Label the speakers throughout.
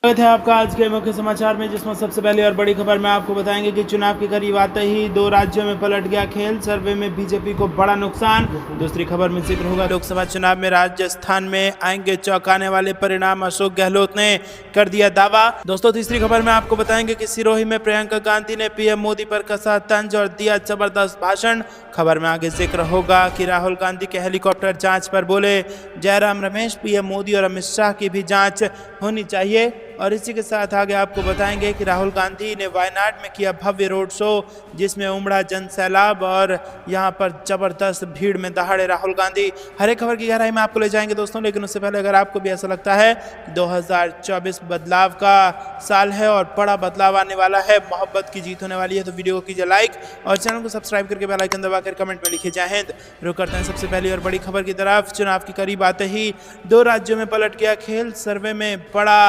Speaker 1: स्वागत है आपका आज के मुख्य समाचार में, जिसमें सबसे पहले और बड़ी खबर में आपको बताएंगे कि चुनाव के करीब आते ही 2 राज्यों में पलट गया खेल, सर्वे में बीजेपी को बड़ा नुकसान। दूसरी खबर में जिक्र होगा लोकसभा चुनाव में राजस्थान में आएंगे चौंकाने वाले परिणाम, अशोक गहलोत ने कर दिया दावा। दोस्तों, तीसरी खबर में आपको बताएंगे कि सिरोही में प्रियंका गांधी ने पीएम मोदी पर कसा तंज और दिया जबरदस्त भाषण। खबर में आगे जिक्र होगा कि राहुल गांधी के हेलीकॉप्टर जांच पर बोले जयराम रमेश, पीएम मोदी और अमित शाह की भी जांच होनी चाहिए। और इसी के साथ आगे आपको बताएंगे कि राहुल गांधी ने वायनाड में किया भव्य रोड शो, जिसमें उमड़ा जन सैलाब और यहां पर जबरदस्त भीड़ में दहाड़े राहुल गांधी। हर एक खबर की गहराई में आपको ले जाएंगे दोस्तों, लेकिन उससे पहले अगर आपको भी ऐसा लगता है कि 2024 बदलाव का साल है और बड़ा बदलाव आने वाला है, मोहब्बत की जीत होने वाली है, तो वीडियो को कीजिए लाइक और चैनल को सब्सक्राइब करके बेल आइकन दबाकर कमेंट में लिखिए जय हिंद। रुक करते हैं सबसे पहली और बड़ी खबर की तरफ। चुनाव के करीब आते ही 2 राज्यों में पलट गया खेल, सर्वे में बड़ा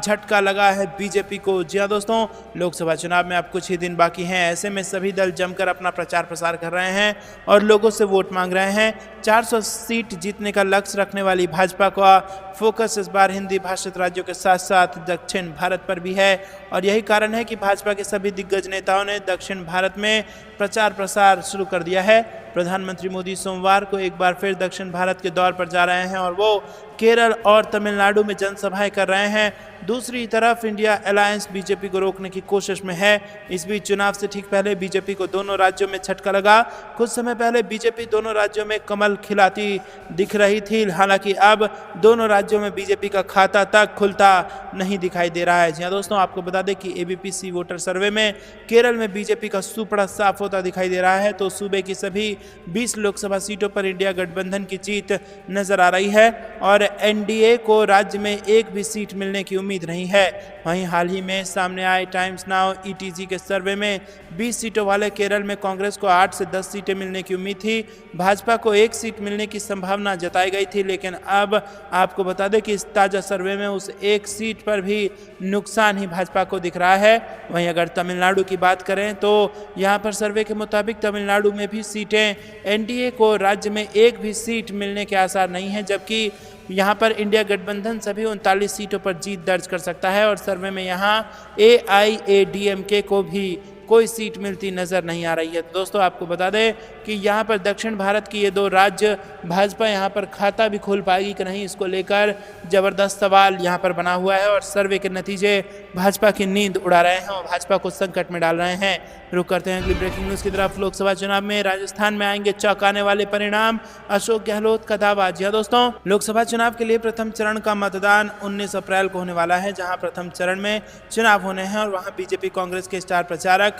Speaker 1: झटका लगा है बीजेपी को। जी हां दोस्तों, लोकसभा चुनाव में अब कुछ ही दिन बाकी हैं, ऐसे में सभी दल जमकर अपना प्रचार प्रसार कर रहे हैं और लोगों से वोट मांग रहे हैं। 400 सीट जीतने का लक्ष्य रखने वाली भाजपा का फोकस इस बार हिंदी भाषित राज्यों के साथ साथ दक्षिण भारत पर भी है और यही कारण है कि भाजपा के सभी दिग्गज नेताओं ने दक्षिण भारत में प्रचार प्रसार शुरू कर दिया है। प्रधानमंत्री मोदी सोमवार को एक बार फिर दक्षिण भारत के दौर पर जा रहे हैं और वो केरल और तमिलनाडु में जनसभाएं कर रहे हैं। दूसरी तरफ इंडिया अलायंस बीजेपी को रोकने की कोशिश में है। इस बीच चुनाव से ठीक पहले बीजेपी को दोनों राज्यों में झटका लगा। कुछ समय पहले बीजेपी दोनों राज्यों में कमल खिलाती दिख रही थी, हालांकि अब दोनों राज्यों में बीजेपी का खाता तक खुलता नहीं दिखाई दे रहा है। जी हाँ दोस्तों, आपको बता दें कि एबीपी वोटर सर्वे में केरल में बीजेपी का सुपड़ा साफ होता दिखाई दे रहा है, तो सूबे की सभी 20 लोकसभा सीटों पर इंडिया गठबंधन की जीत नजर आ रही है और एनडीए को राज्य में एक भी सीट मिलने की उम्मीद नहीं है। वहीं हाल ही में सामने आए टाइम्स नाउ ईटीजी के सर्वे में 20 सीटों वाले केरल में कांग्रेस को 8 से 10 सीटें मिलने की उम्मीद थी, भाजपा को 1 सीट मिलने की संभावना जताई गई थी, लेकिन अब आपको बता दें कि इस ताजा सर्वे में उस 1 सीट पर भी नुकसान ही भाजपा को दिख रहा है। वहीं अगर तमिलनाडु की बात करें तो यहाँ पर सर्वे के मुताबिक तमिलनाडु में भी सीटें एनडीए को राज्य में 1 भी सीट मिलने के आसार नहीं है, जबकि यहाँ पर इंडिया गठबंधन सभी 39 सीटों पर जीत दर्ज कर सकता है और सर्वे में यहाँ एआईएडीएमके को भी कोई सीट मिलती नजर नहीं आ रही है। दोस्तों, आपको बता दें कि यहाँ पर दक्षिण भारत की ये 2 राज्य भाजपा यहाँ पर खाता भी खोल पाएगी कि नहीं, इसको लेकर जबरदस्त सवाल यहाँ पर बना हुआ है और सर्वे के नतीजे भाजपा की नींद उड़ा रहे हैं और भाजपा को संकट में डाल रहे हैं। रुक करते हैं अगली ब्रेकिंग न्यूज की तरफ। लोकसभा चुनाव में राजस्थान में आएंगे चौंकाने वाले परिणाम, अशोक गहलोत का दावा। जी दोस्तों, लोकसभा चुनाव के लिए प्रथम चरण का मतदान 19 अप्रैल को होने वाला है, जहां प्रथम चरण में चुनाव होने हैं और वहां बीजेपी कांग्रेस के स्टार प्रचारक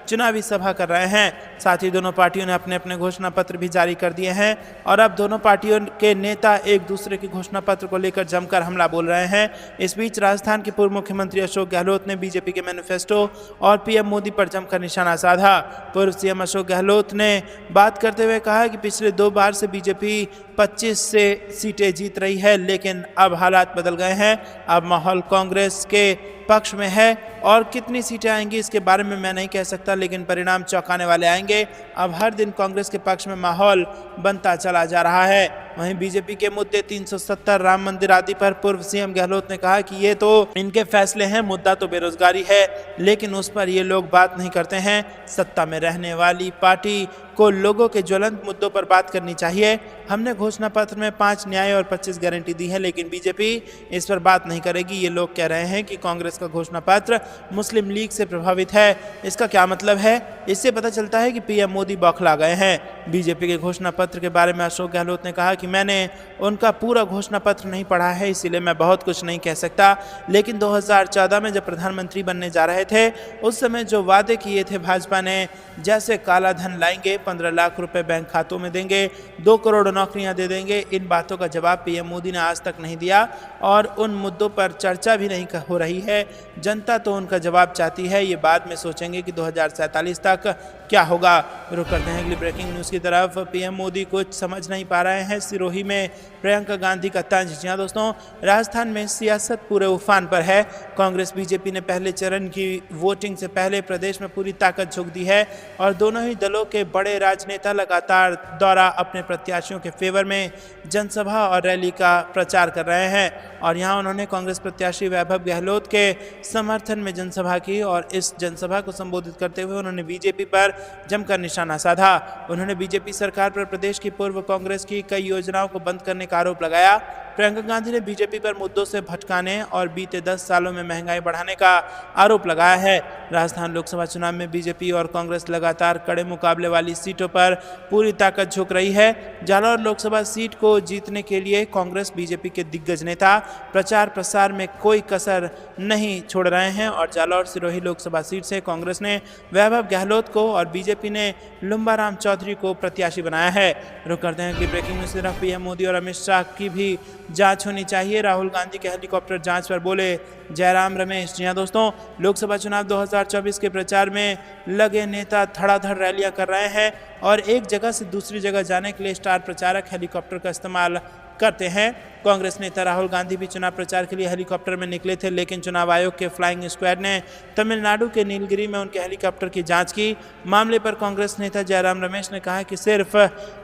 Speaker 1: चुनावी सभा कर रहे हैं। साथ ही दोनों पार्टियों ने अपने अपने घोषणा पत्र भी जारी कर दिए हैं और अब दोनों पार्टियों के नेता एक दूसरे के घोषणा पत्र को लेकर जमकर हमला बोल रहे हैं। इस बीच राजस्थान के पूर्व मुख्यमंत्री अशोक गहलोत ने बीजेपी के मैनिफेस्टो और पीएम मोदी पर जमकर निशाना साधा। पूर्व सीएम अशोक गहलोत ने बात करते हुए कहा कि पिछले 2 बार से बीजेपी 25 से सीटें जीत रही है, लेकिन अब हालात बदल गए हैं। अब माहौल कांग्रेस के पक्ष में है और कितनी सीटें आएंगी इसके बारे में मैं नहीं कह सकता, लेकिन परिणाम चौंकाने वाले आएंगे। अब हर दिन कांग्रेस के पक्ष में माहौल बनता चला जा रहा है। वहीं बीजेपी के मुद्दे 370, राम मंदिर आदि पर पूर्व सीएम गहलोत ने कहा कि ये तो इनके फैसले हैं, मुद्दा तो बेरोजगारी है, लेकिन उस पर ये लोग बात नहीं करते हैं। सत्ता में रहने वाली पार्टी को लोगों के ज्वलंत मुद्दों पर बात करनी चाहिए। हमने घोषणा पत्र में 5 न्याय और 25 गारंटी दी है, लेकिन बीजेपी इस पर बात नहीं करेगी। ये लोग कह रहे हैं कि कांग्रेस का घोषणा पत्र मुस्लिम लीग से प्रभावित है। इसका क्या मतलब है? इससे पता चलता है कि पीएम मोदी बौखला गए हैं। बीजेपी के घोषणा पत्र के बारे में अशोक गहलोत ने कहा कि मैंने उनका पूरा घोषणा पत्र नहीं पढ़ा है, इसीलिए मैं बहुत कुछ नहीं कह सकता, लेकिन 2014 में जब प्रधानमंत्री बनने जा रहे थे उस समय जो वादे किए थे भाजपा ने, जैसे काला धन लाएंगे, 15 लाख रुपए बैंक खातों में देंगे, 2 करोड़ नौकरियां दे देंगे, इन बातों का जवाब पीएम मोदी ने आज तक नहीं दिया और उन मुद्दों पर चर्चा भी नहीं हो रही है। जनता तो उनका जवाब चाहती है, ये बाद में सोचेंगे कि 2047 तक क्या होगा। रुक करते हैं अगली ब्रेकिंग न्यूज़ की तरफ। पीएम मोदी कुछ समझ नहीं पा रहे हैं, सिरोही में प्रियंका गांधी का तंज। जी हाँ दोस्तों, राजस्थान में सियासत पूरे उफान पर है। कांग्रेस बीजेपी ने पहले चरण की वोटिंग से पहले प्रदेश में पूरी ताकत झोंक दी है और दोनों ही दलों के बड़े राजनेता लगातार दौरा अपने प्रत्याशियों के फेवर में जनसभा और रैली का प्रचार कर रहे हैं। और यहाँ उन्होंने कांग्रेस प्रत्याशी वैभव गहलोत के समर्थन में जनसभा की और इस जनसभा को संबोधित करते हुए उन्होंने बीजेपी पर जमकर निशाना साधा। उन्होंने बीजेपी सरकार पर प्रदेश की पूर्व कांग्रेस की कई योजनाओं को बंद करने का आरोप लगाया। प्रियंका गांधी ने बीजेपी पर मुद्दों से भटकाने और बीते 10 सालों में महंगाई बढ़ाने का आरोप लगाया है। राजस्थान लोकसभा चुनाव में बीजेपी और कांग्रेस लगातार कड़े मुकाबले वाली सीटों पर पूरी ताकत झोंक रही है। जालौर लोकसभा सीट को जीतने के लिए कांग्रेस बीजेपी के दिग्गज नेता प्रचार प्रसार में कोई कसर नहीं छोड़ रहे हैं और जालौर सिरोही लोकसभा सीट से कांग्रेस ने वैभव गहलोत को और बीजेपी ने लुम्बाराम चौधरी को प्रत्याशी बनाया है। रुक करते हैं कि ब्रेकिंग न्यूज की तरफ। पीएम मोदी और अमित शाह की भी जांच होनी चाहिए। राहुल गांधी के हेलीकॉप्टर जांच पर बोले जयराम रमेश। जी हां दोस्तों, लोकसभा चुनाव 2024 के प्रचार में लगे नेता धड़ाधड़ रैलियां कर रहे हैं और एक जगह से दूसरी जगह जाने के लिए स्टार प्रचारक हेलीकॉप्टर का इस्तेमाल करते हैं। कांग्रेस नेता राहुल गांधी भी चुनाव प्रचार के लिए हेलीकॉप्टर में निकले थे, लेकिन चुनाव आयोग के फ्लाइंग स्क्वाड ने तमिलनाडु के नीलगिरी में उनके हेलीकॉप्टर की जांच की। मामले पर कांग्रेस नेता जयराम रमेश ने कहा कि सिर्फ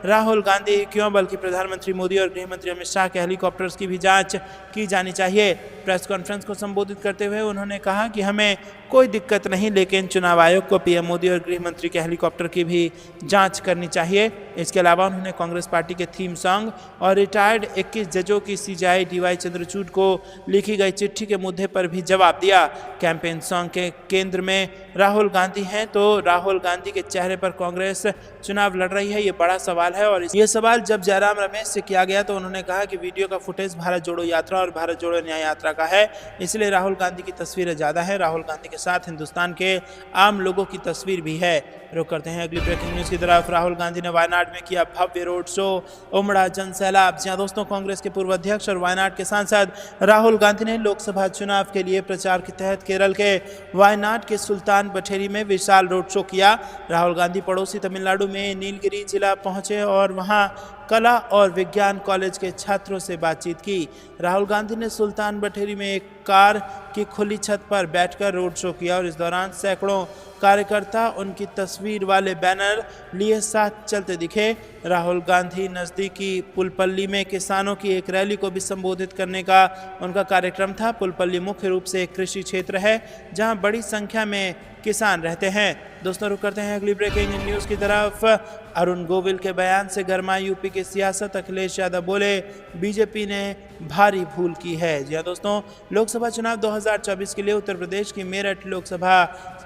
Speaker 1: राहुल गांधी क्यों बल्कि प्रधानमंत्री मोदी और गृह मंत्री अमित शाह के हेलीकॉप्टर्स की भी जांच की जानी चाहिए। प्रेस कॉन्फ्रेंस को संबोधित करते हुए उन्होंने कहा कि हमें कोई दिक्कत नहीं, लेकिन चुनाव आयोग को पीएम मोदी और गृह मंत्री के हेलीकॉप्टर की भी जांच करनी चाहिए। इसके अलावा उन्होंने कांग्रेस पार्टी के थीम सॉन्ग और रिटायर्ड 21 जजों की सीजेआई डीवाई चंद्रचूड़ को लिखी गई चिट्ठी के मुद्दे पर भी जवाब दिया। कैंपेन सॉन्ग के केंद्र में राहुल गांधी हैं, तो राहुल गांधी के चेहरे पर कांग्रेस चुनाव लड़ रही है, ये बड़ा सवाल है। और ये सवाल जब जयराम रमेश से किया गया तो उन्होंने कहा कि वीडियो का फुटेज भारत जोड़ो यात्रा और भारत जोड़ो न्याय यात्रा का है, इसलिए राहुल गांधी की तस्वीरें ज़्यादा है। राहुल गांधी के साथ हिंदुस्तान के आम लोगों की तस्वीर भी है। रुक करते हैं अगली ब्रेकिंग न्यूज़ की तरफ। राहुल गांधी ने वायनाड में किया भव्य रोड शो, उमड़ा जन सैलाब। जी हां दोस्तों, कांग्रेस के पूर्व अध्यक्ष और वायनाड के सांसद राहुल गांधी ने लोकसभा चुनाव के लिए प्रचार के तहत केरल के वायनाड के सुल्तान बथेरी में विशाल रोड शो किया। राहुल गांधी पड़ोसी तमिलनाडु में नीलगिरी जिला पहुंचे और वहां कला और विज्ञान कॉलेज के छात्रों से बातचीत की। राहुल गांधी ने सुल्तान बथेरी में एक कार की खुली छत पर बैठकर रोड शो किया और इस दौरान सैकड़ों कार्यकर्ता उनकी तस्वीर वाले बैनर लिए साथ चलते दिखे। राहुल गांधी नज़दीकी पुलपल्ली में किसानों की एक रैली को भी संबोधित करने का उनका कार्यक्रम था। पुलपल्ली मुख्य रूप से एक कृषि क्षेत्र है जहां बड़ी संख्या में किसान रहते हैं। दोस्तों, रुक करते हैं अगली ब्रेकिंग न्यूज़ की तरफ। अरुण गोविल के बयान से गरमा यूपी की सियासत। अखिलेश यादव बोले बीजेपी ने भारी भूल की है। जी हां दोस्तों, लोकसभा चुनाव 2024 के लिए उत्तर प्रदेश की मेरठ लोकसभा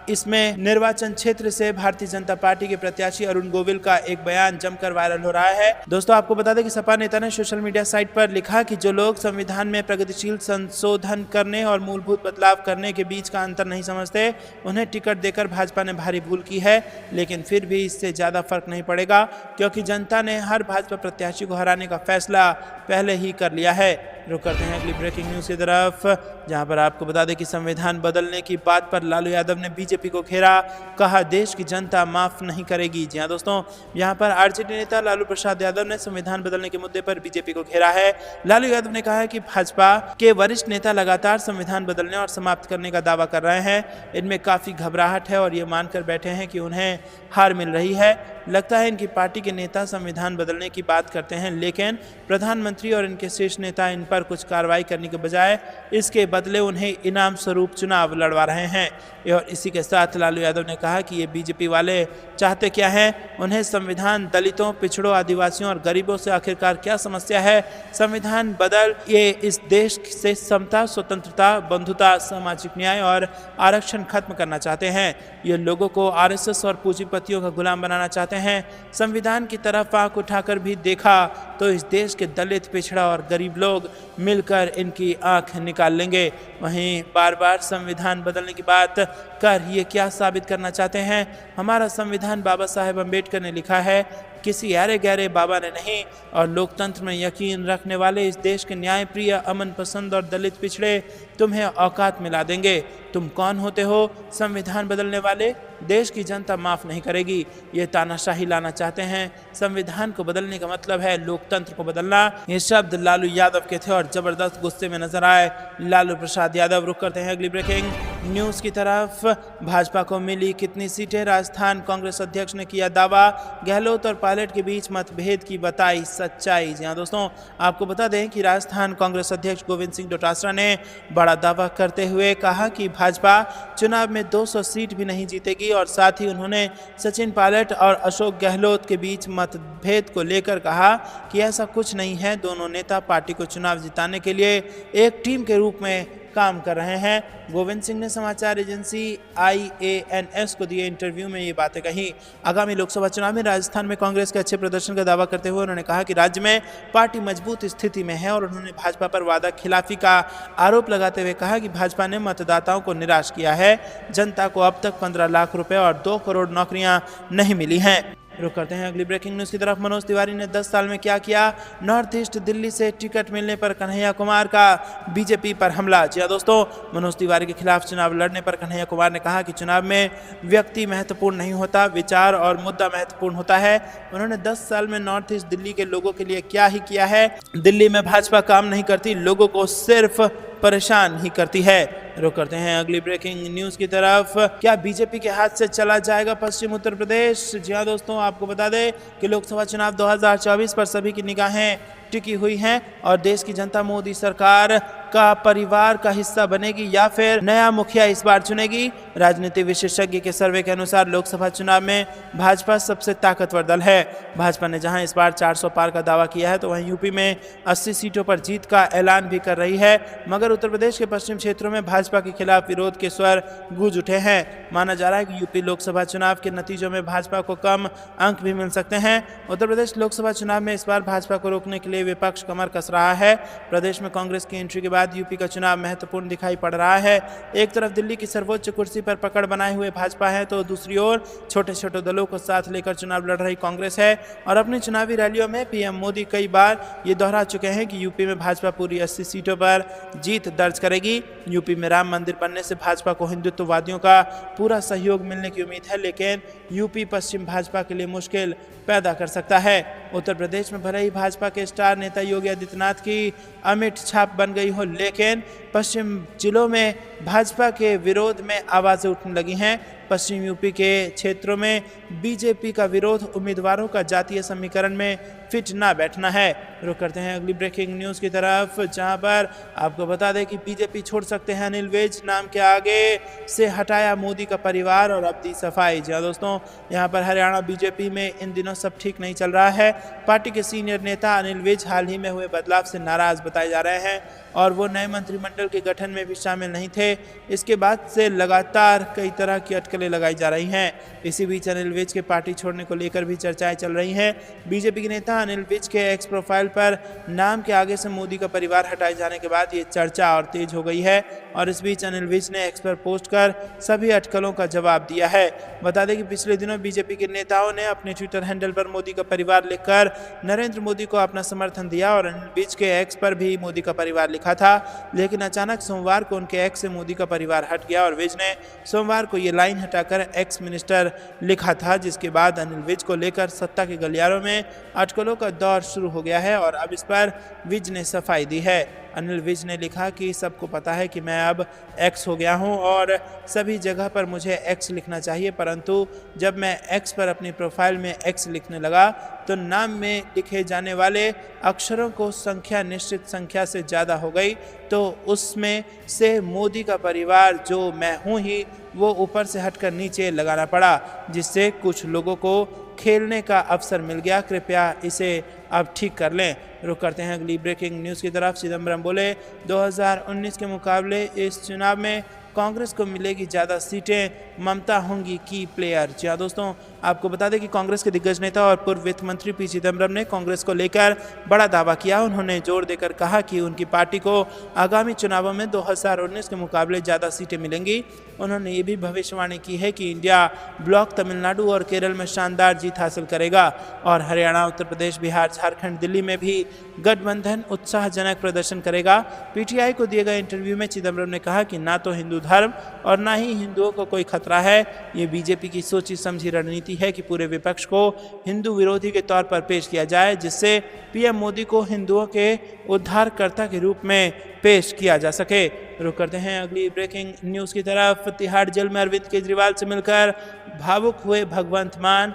Speaker 1: इसमें निर्वाचन क्षेत्र से भारतीय जनता पार्टी के प्रत्याशी अरुण गोविल का एक बयान जमकर वायरल हो रहा है। दोस्तों, आपको बता दें कि सपा नेता ने सोशल मीडिया साइट पर लिखा कि जो लोग संविधान में प्रगतिशील संशोधन करने और मूलभूत बदलाव करने के बीच का अंतर नहीं समझते, उन्हें टिकट देकर भाजपा ने भारी भूल की है। लेकिन फिर भी इससे ज़्यादा फर्क नहीं पड़ेगा, क्योंकि जनता ने हर भाजपा प्रत्याशी को हराने का फैसला पहले ही कर लिया है। रुक करते हैं अगली ब्रेकिंग न्यूज़ की तरफ, जहां पर आपको बता दें कि संविधान बदलने की बात पर लालू यादव ने बीजेपी को घेरा, कहा देश की जनता माफ नहीं करेगी। जी हां दोस्तों, यहां पर आरजेडी नेता लालू प्रसाद यादव ने संविधान बदलने के मुद्दे पर बीजेपी को घेरा है। लालू यादव ने कहा है कि भाजपा के वरिष्ठ नेता लगातार संविधान बदलने और समाप्त करने का दावा कर रहे हैं। इनमें काफ़ी घबराहट है और ये मानकर बैठे हैं कि उन्हें हार मिल रही है। लगता है इनकी पार्टी के नेता संविधान बदलने की बात करते हैं, लेकिन प्रधानमंत्री और इनके शीर्ष नेता इन पर कुछ कार्रवाई करने के बजाय इसके बदले उन्हें इनाम स्वरूप चुनाव लड़वा रहे हैं। और इसी के साथ लालू यादव ने कहा कि ये बीजेपी वाले चाहते क्या हैं, उन्हें संविधान दलितों, पिछड़ों, आदिवासियों और गरीबों से आखिरकार क्या समस्या है। संविधान बदल ये इस देश से समता, स्वतंत्रता, बंधुता, सामाजिक न्याय और आरक्षण खत्म करना चाहते हैं। ये लोगों को आरएसएस और पूंजीपतियों का गुलाम बनाना चाहते हैं। संविधान की तरफ आंख उठाकर भी देखा तो इस देश के दलित, पिछड़ा और गरीब लोग मिलकर इनकी आंख निकाल लेंगे। वहीं बार बार संविधान बदलने की बात कर ये क्या साबित करना चाहते हैं। हमारा संविधान बाबा साहेब अम्बेडकर ने लिखा है, किसी यारे गहरे बाबा ने नहीं। और लोकतंत्र में यकीन रखने वाले इस देश के न्याय प्रिय, अमन पसंद और दलित पिछड़े तुम्हें औकात मिला देंगे। तुम कौन होते हो संविधान बदलने वाले? देश की जनता माफ़ नहीं करेगी। ये तानाशाही लाना चाहते हैं। संविधान को बदलने का मतलब है लोकतंत्र को बदलना। ये शब्द लालू यादव के थे और ज़बरदस्त गुस्से में नजर आए लालू प्रसाद यादव। रुक करते हैं अगली ब्रेकिंग। न्यूज़ की तरफ भाजपा को मिली कितनी सीटें, राजस्थान कांग्रेस अध्यक्ष ने किया दावा, गहलोत और पायलट के बीच मतभेद की बताई सच्चाई। जी हां दोस्तों, आपको बता दें कि राजस्थान कांग्रेस अध्यक्ष गोविंद सिंह डोटासरा ने बड़ा दावा करते हुए कहा कि भाजपा चुनाव में 200 सीट भी नहीं जीतेगी और साथ ही उन्होंने सचिन पायलट और अशोक गहलोत के बीच मतभेद को लेकर कहा कि ऐसा कुछ नहीं है, दोनों नेता पार्टी को चुनाव जिताने के लिए एक टीम के रूप में काम कर रहे हैं। गोविंद सिंह ने समाचार एजेंसी IANS को दिए इंटरव्यू में ये बातें कही। आगामी लोकसभा चुनाव में राजस्थान में कांग्रेस के अच्छे प्रदर्शन का दावा करते हुए उन्होंने कहा कि राज्य में पार्टी मजबूत स्थिति में है और उन्होंने भाजपा पर वादा खिलाफी का आरोप लगाते हुए कहा कि भाजपा ने मतदाताओं को निराश किया है। जनता को अब तक 15 लाख रुपए और 2 करोड़ नौकरियां नहीं मिली हैं। रुक करते हैं अगली ब्रेकिंग न्यूज़ की तरफ। मनोज तिवारी ने 10 साल में क्या किया, नॉर्थ ईस्ट दिल्ली से टिकट मिलने पर कन्हैया कुमार का बीजेपी पर हमला। जी हां दोस्तों, मनोज तिवारी के खिलाफ चुनाव लड़ने पर कन्हैया कुमार ने कहा कि चुनाव में व्यक्ति महत्वपूर्ण नहीं होता, विचार और मुद्दा महत्वपूर्ण होता है। उन्होंने 10 साल में नॉर्थ ईस्ट दिल्ली के लोगों के लिए क्या ही किया है। दिल्ली में भाजपा काम नहीं करती, लोगों को सिर्फ परेशान ही करती है। रुक करते हैं अगली ब्रेकिंग न्यूज़ की तरफ। क्या बीजेपी के हाथ से चला जाएगा पश्चिम उत्तर प्रदेश? जी हां दोस्तों, आपको बता दें कि लोकसभा चुनाव 2024 पर सभी की निगाहें टिकी हुई हैं और देश की जनता मोदी सरकार का परिवार का हिस्सा बनेगी या फिर नया मुखिया इस बार चुनेगी। राजनीति विशेषज्ञ के सर्वे के अनुसार लोकसभा चुनाव में भाजपा सबसे ताकतवर दल है। भाजपा ने जहां इस बार 400 पार का दावा किया है तो वहीं यूपी में 80 सीटों पर जीत का ऐलान भी कर रही है, मगर उत्तर प्रदेश के पश्चिम क्षेत्रों में भाजपा के खिलाफ विरोध के स्वर गूंज उठे हैं। माना जा रहा है कि यूपी लोकसभा चुनाव के नतीजों में भाजपा को कम अंक भी मिल सकते हैं। उत्तर प्रदेश लोकसभा चुनाव में इस बार भाजपा को रोकने के लिए विपक्ष कमर कस रहा है। प्रदेश में कांग्रेस की एंट्री के बाद यूपी का चुनाव महत्वपूर्ण दिखाई पड़ रहा है। एक तरफ दिल्ली की सर्वोच्च कुर्सी पर पकड़ बनाए हुए भाजपा है तो दूसरी ओर छोटे छोटे दलों को साथ लेकर चुनाव लड़ रही कांग्रेस है और अपनी चुनावी रैलियों में पीएम मोदी कई बार ये दोहरा चुके हैं कि यूपी में भाजपा पूरी 80 सीटों पर जीत दर्ज करेगी। यूपी में राम मंदिर बनने से भाजपा को हिंदुत्ववादियों का पूरा सहयोग मिलने की उम्मीद है, लेकिन यूपी पश्चिम भाजपा के लिए मुश्किल पैदा कर सकता है। उत्तर प्रदेश में भले ही भाजपा के स्टार नेता योगी आदित्यनाथ की अमिट छाप बन गई हो, लेकिन पश्चिम जिलों में भाजपा के विरोध में आवाज़ें उठने लगी हैं। पश्चिम यूपी के क्षेत्रों में बीजेपी का विरोध उम्मीदवारों का जातीय समीकरण में फिट ना बैठना है। रुक करते हैं अगली ब्रेकिंग न्यूज़ की तरफ, जहां पर आपको बता दें कि बीजेपी छोड़ सकते हैं अनिल विज, नाम के आगे से हटाया मोदी का परिवार और अब दी सफाई। जी दोस्तों, यहां पर हरियाणा बीजेपी में इन दिनों सब ठीक नहीं चल रहा है। पार्टी के सीनियर नेता अनिल विज हाल ही में हुए बदलाव से नाराज बताए जा रहे हैं और वो नए मंत्रिमंडल के गठन में भी शामिल नहीं थे। इसके बाद से लगातार कई तरह की अटकलें लगाई जा रही हैं। इसी बीच अनिल विज के पार्टी छोड़ने को लेकर भी चर्चाएं चल रही हैं। बीजेपी के नेता अनिल विज के एक्स प्रोफाइल पर नाम के आगे से मोदी का परिवार हटाए जाने के बाद ये चर्चा और तेज हो गई है और इस बीच अनिल विज ने एक्स पर पोस्ट कर सभी अटकलों का जवाब दिया है। बता दें कि पिछले दिनों बीजेपी के नेताओं ने अपने ट्विटर हैंडल पर मोदी का परिवार लिखकर नरेंद्र मोदी को अपना समर्थन दिया और अनिल विज के एक्स पर भी मोदी का परिवार लिखा था, लेकिन अचानक सोमवार को उनके एक्स से मोदी का परिवार हट गया और विज ने सोमवार को ये लाइन हटाकर एक्स मिनिस्टर लिखा था, जिसके बाद अनिल विज को लेकर सत्ता के गलियारों में अटकलों का दौर शुरू हो गया है और अब इस पर विज ने सफाई दी है। अनिल विज ने लिखा कि सबको पता है कि मैं अब एक्स हो गया हूं और सभी जगह पर मुझे एक्स लिखना चाहिए, परंतु जब मैं एक्स पर अपनी प्रोफाइल में एक्स लिखने लगा तो नाम में लिखे जाने वाले अक्षरों को संख्या निश्चित संख्या से ज़्यादा हो गई, तो उसमें से मोदी का परिवार जो मैं हूं ही वो ऊपर से हटकर नीचे लगाना पड़ा, जिससे कुछ लोगों को खेलने का अवसर मिल गया। कृपया इसे अब ठीक कर लें। रुक करते हैं अगली ब्रेकिंग न्यूज़ की तरफ। चिदम्बरम बोले 2019 के मुकाबले इस चुनाव में कांग्रेस को मिलेगी ज़्यादा सीटें, ममता होंगी की प्लेयर। जी हाँ दोस्तों, आपको बता दें कि कांग्रेस के दिग्गज नेता और पूर्व वित्त मंत्री पी चिदम्बरम ने कांग्रेस को लेकर बड़ा दावा किया। उन्होंने जोर देकर कहा कि उनकी पार्टी को आगामी चुनावों में 2019 के मुकाबले ज़्यादा सीटें मिलेंगी। उन्होंने ये भी भविष्यवाणी की है कि इंडिया ब्लॉक तमिलनाडु और केरल में शानदार जीत हासिल करेगा और हरियाणा, उत्तर प्रदेश, बिहार, झारखंड, दिल्ली में भी गठबंधन उत्साहजनक प्रदर्शन करेगा। पीटीआई को दिए गए इंटरव्यू में चिदम्बरम ने कहा कि ना तो हिंदू धर्म और ना ही हिंदुओं को कोई खतरा है, ये बीजेपी की सोची समझी रणनीति विनती है कि पूरे विपक्ष को हिंदू विरोधी के तौर पर पेश किया जाए, जिससे पीएम मोदी को हिंदुओं के उद्धारकर्ता के रूप में पेश किया जा सके। रुक करते हैं अगली ब्रेकिंग न्यूज़ की तरफ। तिहाड़ जेल में अरविंद केजरीवाल से मिलकर भावुक हुए भगवंत मान।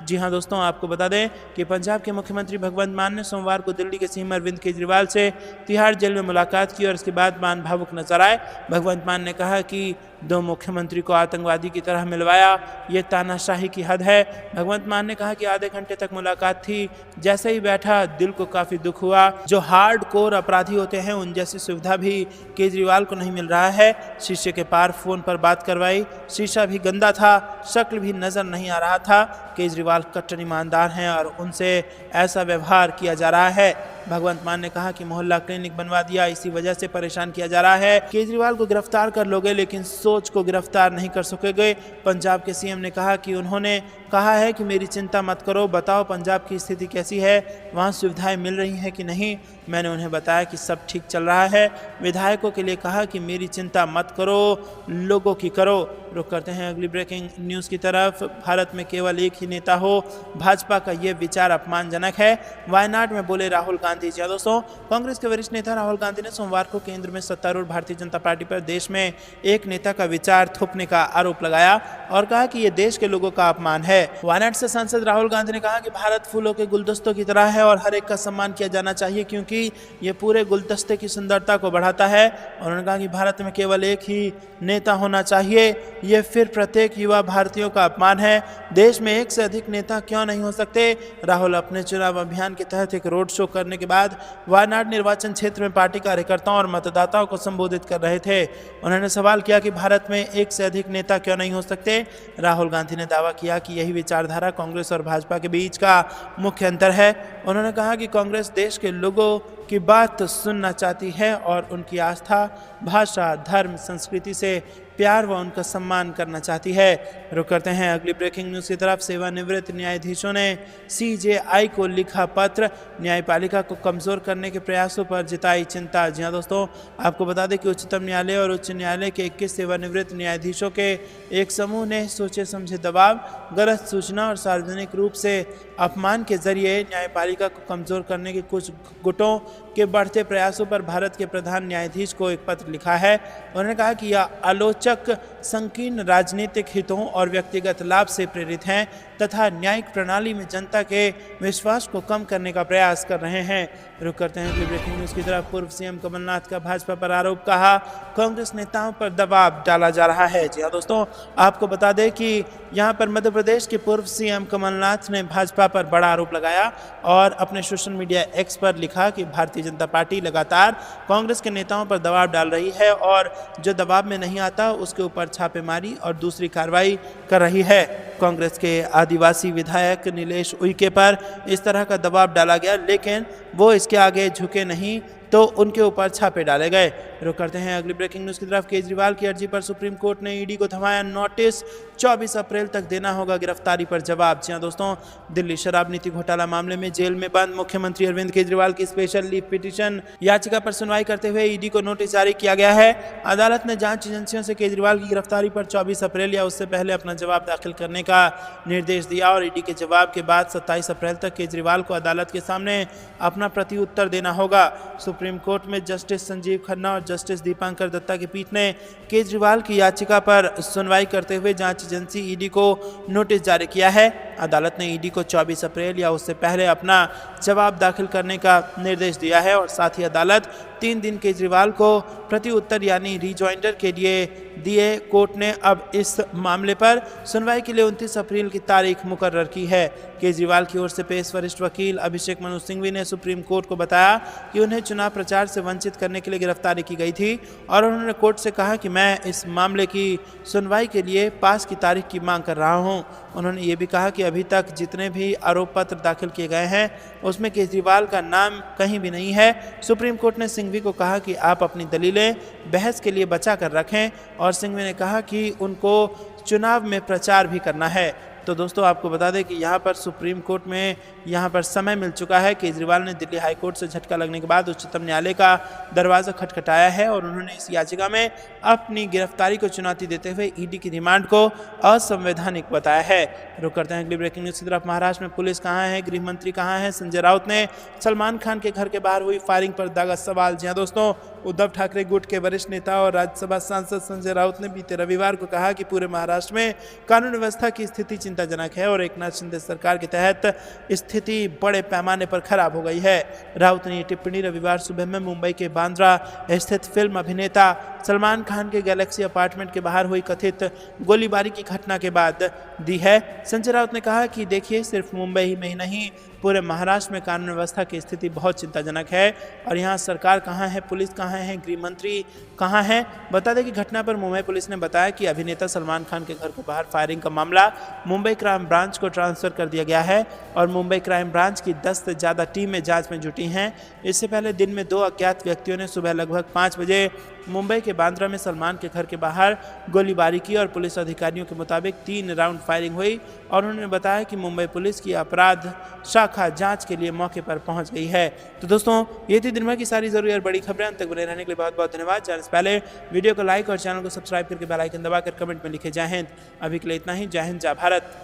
Speaker 1: जी हां दोस्तों, आपको बता दें कि पंजाब के मुख्यमंत्री भगवंत मान ने सोमवार को दिल्ली के सीएम अरविंद केजरीवाल से तिहाड़ जेल में मुलाकात की और इसके बाद मान भावुक नजर आए। भगवंत मान ने कहा कि दो मुख्यमंत्री को आतंकवादी की तरह मिलवाया, ये तानाशाही की हद है। भगवंत मान ने कहा कि आधे घंटे तक मुलाकात थी, जैसे ही बैठा दिल को काफ़ी दुख हुआ। जो हार्ड कोर अपराधी होते हैं उन जैसी सुविधा भी केजरीवाल को नहीं मिल रहा है। शीशे के पार फ़ोन पर बात करवाई, शीशा भी गंदा था, शक्ल भी नज़र नहीं आ रहा था। केजरीवाल कट्टर ईमानदार हैं और उनसे ऐसा व्यवहार किया जा रहा है। भगवंत मान ने कहा कि मोहल्ला क्लिनिक बनवा दिया, इसी वजह से परेशान किया जा रहा है। केजरीवाल को गिरफ्तार कर लोगे लेकिन सोच को गिरफ्तार नहीं कर सकोगे। पंजाब के सीएम ने कहा कि उन्होंने कहा है कि मेरी चिंता मत करो, बताओ पंजाब की स्थिति कैसी है, वहाँ सुविधाएं मिल रही हैं कि नहीं। मैंने उन्हें बताया कि सब ठीक चल रहा है। विधायकों के लिए कहा कि मेरी चिंता मत करो, लोगों की करो। रुक करते हैं अगली ब्रेकिंग न्यूज़ की तरफ। भारत में केवल एक ही नेता हो, भाजपा का ये विचार अपमानजनक है, वायनाड में बोले राहुल गांधी। जी दोस्तों, कांग्रेस के वरिष्ठ नेता राहुल गांधी ने सोमवार को केंद्र में सत्तारूढ़ भारतीय जनता पार्टी पर देश में एक नेता का विचार थोपने का आरोप लगाया और कहा कि ये देश के लोगों का अपमान है। वायनाड से सांसद राहुल गांधी ने कहा कि भारत फूलों के गुलदस्तों की तरह है और हर एक का सम्मान किया जाना चाहिए, क्योंकि ये पूरे गुलदस्ते की सुंदरता को बढ़ाता है। उन्होंने कहा कि भारत में केवल एक ही नेता होना चाहिए, ये फिर प्रत्येक युवा भारतीयों का अपमान है। देश में एक से अधिक नेता क्यों नहीं हो सकते। राहुल अपने चुनाव अभियान के तहत एक रोड शो करने के बाद वायनाड निर्वाचन क्षेत्र में पार्टी कार्यकर्ताओं और मतदाताओं को संबोधित कर रहे थे। उन्होंने सवाल किया कि भारत में एक से अधिक नेता क्यों नहीं हो सकते। राहुल गांधी ने दावा किया कि यही विचारधारा कांग्रेस और भाजपा के बीच का मुख्य अंतर है। उन्होंने कहा कि कांग्रेस देश के लोगों की बात सुनना चाहती है और उनकी आस्था, भाषा, धर्म, संस्कृति से प्यार व उनका सम्मान करना चाहती है। रुक करते हैं अगली ब्रेकिंग न्यूज़ की तरफ। सेवानिवृत्त न्यायाधीशों ने सीजेआई को लिखा पत्र, न्यायपालिका को कमज़ोर करने के प्रयासों पर जताई चिंता। जी हाँ दोस्तों, आपको बता दें कि उच्चतम न्यायालय और उच्च न्यायालय के 21 सेवानिवृत्त न्यायाधीशों के एक समूह ने सोचे समझे दबाव, गलत सूचना और सार्वजनिक रूप से अपमान के जरिए न्यायपालिका को कमज़ोर करने के कुछ गुटों के बढ़ते प्रयासों पर भारत के प्रधान न्यायाधीश को एक पत्र लिखा है। उन्होंने कहा कि यह आलोचक संकीर्ण राजनीतिक हितों और व्यक्तिगत लाभ से प्रेरित हैं तथा न्यायिक प्रणाली में जनता के विश्वास को कम करने का प्रयास कर रहे हैं। रुक करते हैं कि ब्रेकिंग न्यूज़ की तरफ। पूर्व सीएम कमलनाथ का भाजपा पर आरोप, कहा कांग्रेस नेताओं पर दबाव डाला जा रहा है। जी हाँ दोस्तों, आपको बता दें कि यहाँ पर मध्य प्रदेश के पूर्व सीएम कमलनाथ ने भाजपा पर बड़ा आरोप लगाया और अपने सोशल मीडिया एक्स पर लिखा कि भारतीय जनता पार्टी लगातार कांग्रेस के नेताओं पर दबाव डाल रही है और जो दबाव में नहीं आता उसके ऊपर छापेमारी और दूसरी कार्रवाई कर रही है। कांग्रेस के आदिवासी विधायक नीलेश उइके पर इस तरह का दबाव डाला गया, लेकिन वो इसके आगे झुके नहीं तो उनके ऊपर छापे डाले गए। रुक करते हैं अगली ब्रेकिंग न्यूज़ की तरफ। केजरीवाल की अर्जी पर सुप्रीम कोर्ट ने ईडी को थमाया नोटिस, 24 अप्रैल तक देना होगा गिरफ्तारी पर जवाब। जी हाँ दोस्तों, दिल्ली शराब नीति घोटाला मामले में जेल में बंद मुख्यमंत्री अरविंद केजरीवाल की स्पेशल लीव पिटीशन याचिका पर सुनवाई करते हुए ईडी को नोटिस जारी किया गया है। अदालत ने जांच एजेंसियों से केजरीवाल की गिरफ्तारी पर 24 अप्रैल या उससे पहले अपना जवाब दाखिल करने का निर्देश दिया और ईडी के जवाब के बाद 27 अप्रैल तक केजरीवाल को अदालत के सामने अपना प्रति उत्तर देना होगा। सुप्रीम कोर्ट में जस्टिस संजीव खन्ना और जस्टिस दीपांकर दत्ता की पीठ ने केजरीवाल की याचिका पर सुनवाई करते हुए जांच एजेंसी ईडी को नोटिस जारी किया है। अदालत ने ईडी को 24 अप्रैल या उससे पहले अपना जवाब दाखिल करने का निर्देश दिया है और साथ ही अदालत 3 दिन केजरीवाल को प्रति उत्तर यानी रिजॉइंडर के लिए दिए। कोर्ट ने अब इस मामले पर सुनवाई के लिए 29 अप्रैल की तारीख मुकर्रर की है। केजरीवाल की ओर से पेश वरिष्ठ वकील अभिषेक मनु सिंघवी ने सुप्रीम कोर्ट को बताया कि उन्हें चुनाव प्रचार से वंचित करने के लिए गिरफ्तारी की गई थी और उन्होंने कोर्ट से कहा कि मैं इस मामले की सुनवाई के लिए पास की तारीख की मांग कर रहा हूं। उन्होंने ये भी कहा कि अभी तक जितने भी आरोप पत्र दाखिल किए गए हैं उसमें केजरीवाल का नाम कहीं भी नहीं है। सुप्रीम कोर्ट ने सिंघवी को कहा कि आप अपनी दलीलें बहस के लिए बचा कर रखें और सिंघवी ने कहा कि उनको चुनाव में प्रचार भी करना है। तो दोस्तों आपको बता दें कि यहाँ पर सुप्रीम कोर्ट में यहाँ पर समय मिल चुका है। केजरीवाल ने दिल्ली हाई कोर्ट से झटका लगने के बाद उच्चतम न्यायालय का दरवाजा खटखटाया है और उन्होंने इस याचिका में अपनी गिरफ्तारी को चुनौती देते हुए ईडी की रिमांड को असंवैधानिक बताया है। रुक करते हैं अगली ब्रेकिंग न्यूज की तरफ। महाराष्ट्र में पुलिस कहाँ है, गृह मंत्री कहाँ है? संजय राउत ने सलमान खान के घर के बाहर हुई फायरिंग पर दागा सवाल। जी हां दोस्तों, उद्धव ठाकरे गुट के वरिष्ठ नेता और राज्यसभा सांसद संजय राउत ने बीते रविवार को कहा कि पूरे महाराष्ट्र में कानून व्यवस्था की स्थिति चिंताजनक है और एकनाथ शिंदे सरकार के तहत स्थिति बड़े पैमाने पर खराब हो गई है। राउत ने ये टिप्पणी रविवार सुबह में मुंबई के बांद्रा स्थित फिल्म अभिनेता सलमान खान के गैलेक्सी अपार्टमेंट के बाहर हुई कथित गोलीबारी की घटना के बाद दी है। संजय राउत ने कहा कि देखिए, सिर्फ मुंबई में ही नहीं, पूरे महाराष्ट्र में कानून व्यवस्था की स्थिति बहुत चिंताजनक है और यहाँ सरकार कहाँ है, पुलिस कहाँ है, गृह मंत्री कहाँ है? बता दें कि घटना पर मुंबई पुलिस ने बताया कि अभिनेता सलमान खान के घर के बाहर फायरिंग का मामला मुंबई क्राइम ब्रांच को ट्रांसफर कर दिया गया है और मुंबई क्राइम ब्रांच की 10 से ज़्यादा टीमें जांच में जुटी हैं। इससे पहले दिन में 2 अज्ञात व्यक्तियों ने सुबह लगभग 5 बजे मुंबई के बांद्रा में सलमान के घर के बाहर गोलीबारी की और पुलिस अधिकारियों के मुताबिक 3 राउंड फायरिंग हुई और उन्होंने बताया कि मुंबई पुलिस की अपराध शाखा जांच के लिए मौके पर पहुंच गई है। तो दोस्तों, ये थी दिन भर की सारी जरूरी और बड़ी खबरें। अंत तक बने रहने के लिए बहुत बहुत धन्यवाद। जाने से पहले वीडियो को लाइक और चैनल को सब्सक्राइब करके बेल आइकन दबाकर कमेंट में लिखे जय हिंद। अभी के लिए इतना ही। जय हिंद, जय भारत।